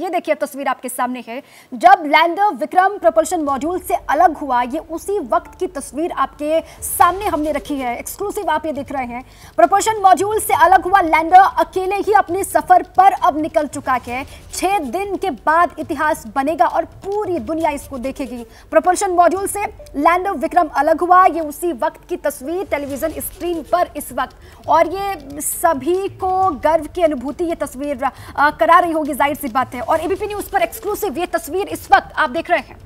ये देखिए तस्वीर आपके सामने है जब लैंडर विक्रम propulsion मॉड्यूल से अलग हुआ। ये उसी वक्त की तस्वीर आपके सामने हमने रखी है, एक्सक्लूसिव आप ये देख रहे हैं। propulsion मॉड्यूल से अलग हुआ लैंडर अकेले ही अपने सफर पर अब निकल चुका है। 6 दिन के बाद इतिहास बनेगा और पूरी दुनिया इसको देखेगी। propulsion मॉड्यूल से लैंडर विक्रम अलग हुआ, ये उसी वक्त की तस्वीर टेलीविजन स्क्रीन पर इस वक्त, और ये सभी को गर्व की अनुभूति ये तस्वीर करा रही होगी, जाहिर सी बात है। और एबीपी न्यूज पर एक्सक्लूसिव ये तस्वीर इस वक्त आप देख रहे हैं।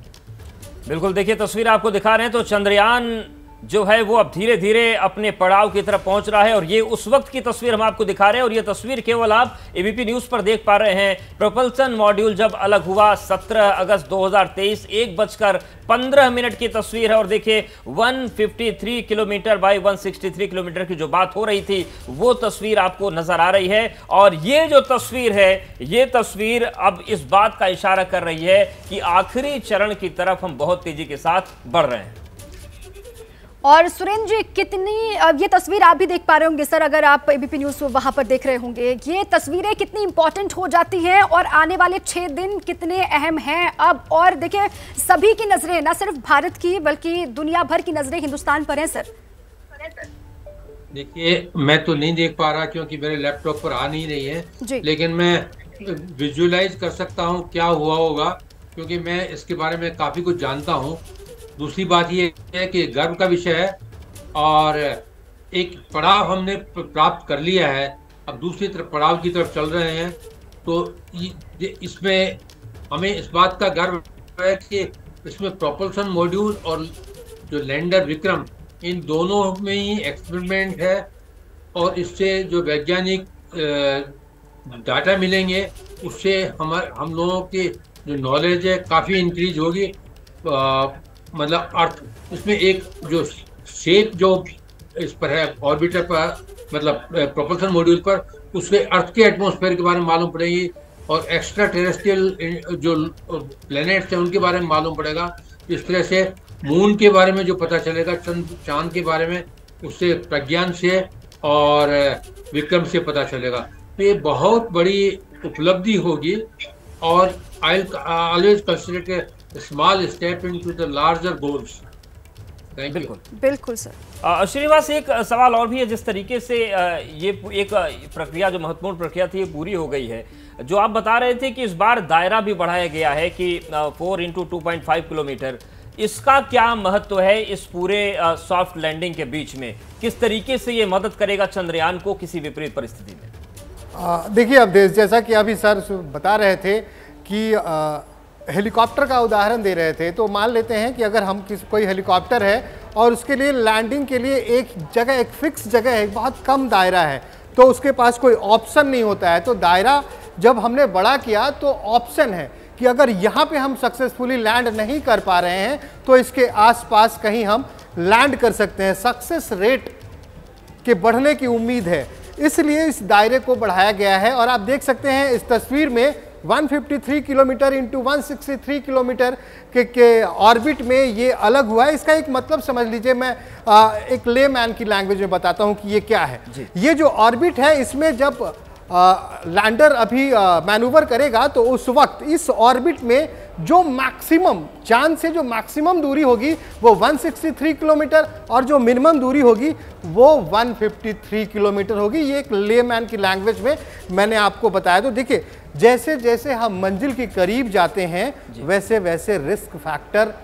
बिल्कुल, देखिए तस्वीर आपको दिखा रहे हैं तो चंद्रयान जो है वो अब धीरे धीरे अपने पड़ाव की तरफ पहुंच रहा है और ये उस वक्त की तस्वीर हम आपको दिखा रहे हैं। और ये तस्वीर केवल आप एबीपी न्यूज पर देख पा रहे हैं। प्रोपल्सन मॉड्यूल जब अलग हुआ 17 अगस्त 2023 1:15 की तस्वीर है। और देखिए 153 किलोमीटर बाई 163 किलोमीटर की जो बात हो रही थी वो तस्वीर आपको नजर आ रही है। और ये जो तस्वीर है ये तस्वीर अब इस बात का इशारा कर रही है कि आखिरी चरण की तरफ हम बहुत तेजी के साथ बढ़ रहे हैं। और सुरेंद्र जी, कितनी ये तस्वीर आप भी देख पा रहे होंगे सर, अगर आप एबीपी न्यूज वहां पर देख रहे होंगे, ये तस्वीरें कितनी इंपॉर्टेंट हो जाती हैं और आने वाले 6 दिन कितने अहम हैं अब। और देखिए सभी की नजरें, ना सिर्फ भारत की बल्कि दुनिया भर की नजरें हिंदुस्तान पर हैं सर। देखिए मैं तो नहीं देख पा रहा क्योंकि मेरे लैपटॉप पर आ नहीं रही है, लेकिन मैं विजुअलाइज कर सकता हूँ क्या हुआ होगा क्योंकि मैं इसके बारे में काफी कुछ जानता हूँ। दूसरी बात ये है कि गर्व का विषय है और एक पड़ाव हमने प्राप्त कर लिया है, अब दूसरी तरफ पड़ाव की तरफ चल रहे हैं। तो इसमें हमें इस बात का गर्व है कि इसमें प्रोपल्सन मॉड्यूल और जो लैंडर विक्रम, इन दोनों में ही एक्सपेरिमेंट है और इससे जो वैज्ञानिक डाटा मिलेंगे उससे हम लोगों की जो नॉलेज है काफ़ी इंक्रीज होगी। मतलब अर्थ इसमें एक जो शेप जो इस पर है ऑर्बिटर पर, मतलब प्रोपल्सन मॉड्यूल पर, उसके अर्थ के एटमॉस्फेयर के बारे में मालूम पड़ेगी और एक्स्ट्रा टेरेस्ट्रियल जो प्लैनेट्स हैं उनके बारे में मालूम पड़ेगा। इस तरह से मून के बारे में जो पता चलेगा, चांद के बारे में, उससे प्रज्ञान से और विक्रम से पता चलेगा। तो ये बहुत बड़ी उपलब्धि होगी और I always consider small step into the larger goals. बिल्कुल सर। श्रीनिवास, एक सवाल और भी है। जिस तरीके से ये एक प्रक्रिया, जो महत्वपूर्ण प्रक्रिया थी, ये पूरी हो गई है, जो आप बता रहे थे कि इस बार दायरा भी बढ़ाया गया है कि 4 × 2.5 किलोमीटर, इसका क्या महत्व है इस पूरे सॉफ्ट लैंडिंग के बीच में? किस तरीके से ये मदद करेगा चंद्रयान को किसी विपरीत परिस्थिति में? देखिए, अब जैसा कि अभी सर बता रहे थे कि हेलीकॉप्टर का उदाहरण दे रहे थे, तो मान लेते हैं कि अगर हम कोई हेलीकॉप्टर है और उसके लिए लैंडिंग के लिए एक जगह, एक फिक्स जगह है, बहुत कम दायरा है, तो उसके पास कोई ऑप्शन नहीं होता है। तो दायरा जब हमने बड़ा किया तो ऑप्शन है कि अगर यहाँ पे हम सक्सेसफुली लैंड नहीं कर पा रहे हैं तो इसके आसपास कहीं हम लैंड कर सकते हैं। सक्सेस रेट के बढ़ने की उम्मीद है, इसलिए इस दायरे को बढ़ाया गया है। और आप देख सकते हैं इस तस्वीर में 153 किलोमीटर इंटू 163 किलोमीटर के ऑर्बिट में ये अलग हुआ है। इसका एक मतलब समझ लीजिए, मैं एक लेमैन की लैंग्वेज में बताता हूँ कि ये क्या है। ये जो ऑर्बिट है, इसमें जब लैंडर अभी मैनूवर करेगा तो उस वक्त इस ऑर्बिट में जो मैक्सिमम, चांद से जो मैक्सिमम दूरी होगी वो 163 किलोमीटर और जो मिनिमम दूरी होगी वो 153 किलोमीटर होगी। ये एक लेमैन की लैंग्वेज में मैंने आपको बताया। तो देखिए, जैसे जैसे हम मंजिल के करीब जाते हैं वैसे वैसे रिस्क फैक्टर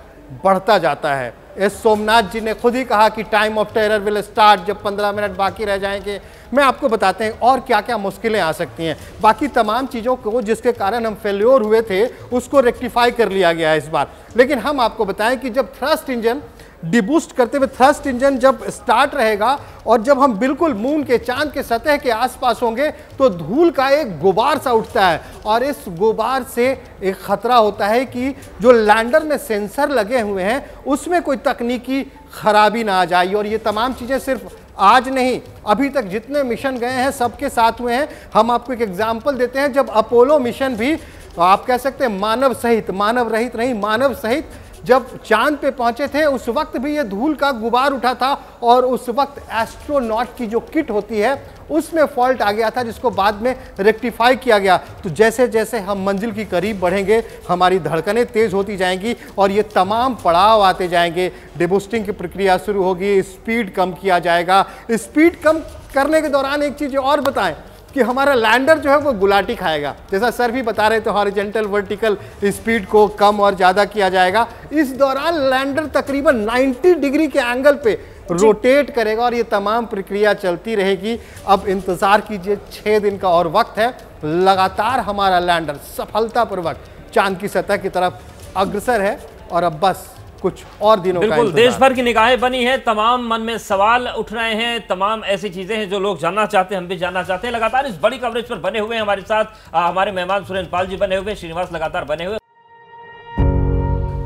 बढ़ता जाता है। एस सोमनाथ जी ने खुद ही कहा कि time of terror will start, जब 15 मिनट बाकी रह जाएंगे। मैं आपको बताते हैं और क्या क्या मुश्किलें आ सकती हैं। बाकी तमाम चीज़ों को जिसके कारण हम फेल्योर हुए थे उसको रेक्टिफाई कर लिया गया है इस बार। लेकिन हम आपको बताएं कि जब थ्रस्ट इंजन डिबूस्ट करते हुए थ्रस्ट इंजन जब स्टार्ट रहेगा और जब हम बिल्कुल मून के, चांद के सतह के आसपास होंगे तो धूल का एक गुबार सा उठता है और इस गुबार से एक खतरा होता है कि जो लैंडर में सेंसर लगे हुए हैं उसमें कोई तकनीकी खराबी ना आ जाए। और ये तमाम चीज़ें सिर्फ आज नहीं, अभी तक जितने मिशन गए हैं सबके साथ हुए हैं। हम आपको एक एग्जाम्पल देते हैं, जब अपोलो मिशन भी आप कह सकते हैं मानव सहित, मानव रहित नहीं, मानव सहित जब चांद पे पहुंचे थे उस वक्त भी ये धूल का गुबार उठा था और उस वक्त एस्ट्रोनॉट की जो किट होती है उसमें फॉल्ट आ गया था, जिसको बाद में रेक्टिफाई किया गया। तो जैसे जैसे हम मंजिल की करीब बढ़ेंगे हमारी धड़कनें तेज होती जाएंगी और ये तमाम पड़ाव आते जाएंगे। डिबूस्टिंग की प्रक्रिया शुरू होगी, स्पीड कम किया जाएगा। स्पीड कम करने के दौरान एक चीज़ और बताएं कि हमारा लैंडर जो है वो गुलाटी खाएगा। जैसा सर भी बता रहे थे, हॉरिजॉन्टल वर्टिकल स्पीड को कम और ज़्यादा किया जाएगा। इस दौरान लैंडर तकरीबन 90 डिग्री के एंगल पे रोटेट करेगा और ये तमाम प्रक्रिया चलती रहेगी। अब इंतज़ार कीजिए, 6 दिन का और वक्त है। लगातार हमारा लैंडर सफलतापूर्वक चांद की सतह की तरफ अग्रसर है और अब बस कुछ और दिनों का बिल्कुल देश भर की निगाहें बनी है, तमाम मन में सवाल उठ रहे हैं, तमाम ऐसी चीजें हैं जो लोग जानना चाहते हैं, हम भी जानना चाहते हैं। लगातार इस बड़ी कवरेज पर बने हुए हैं हमारे साथ हमारे मेहमान सुरेंद्र पाल जी बने हुए, श्रीनिवास लगातार बने हुए।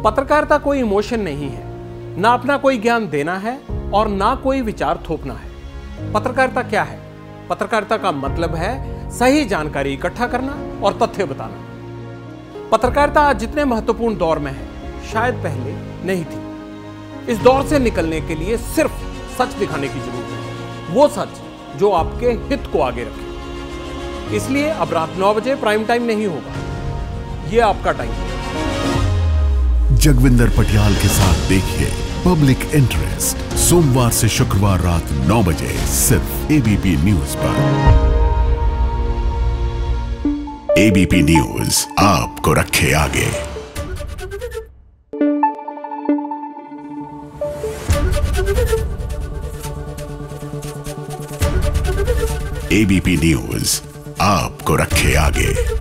पत्रकारिता कोई इमोशन नहीं है, ना अपना कोई ज्ञान देना है और ना कोई विचार थोपना है। पत्रकारिता क्या है? पत्रकारिता का मतलब है सही जानकारी इकट्ठा करना और तथ्य बताना। पत्रकारिता आज जितने महत्वपूर्ण दौर में है शायद पहले नहीं थी। इस दौर से निकलने के लिए सिर्फ सच दिखाने की जरूरत है, वो सच जो आपके हित को आगे रखे। इसलिए अब रात 9 बजे प्राइम टाइम नहीं होगा, ये आपका टाइम है। जगविंदर पटियाल के साथ देखिए पब्लिक इंटरेस्ट सोमवार से शुक्रवार रात 9 बजे सिर्फ एबीपी न्यूज पर। एबीपी न्यूज आपको रखे आगे। एबीपी न्यूज आपको रखे आगे।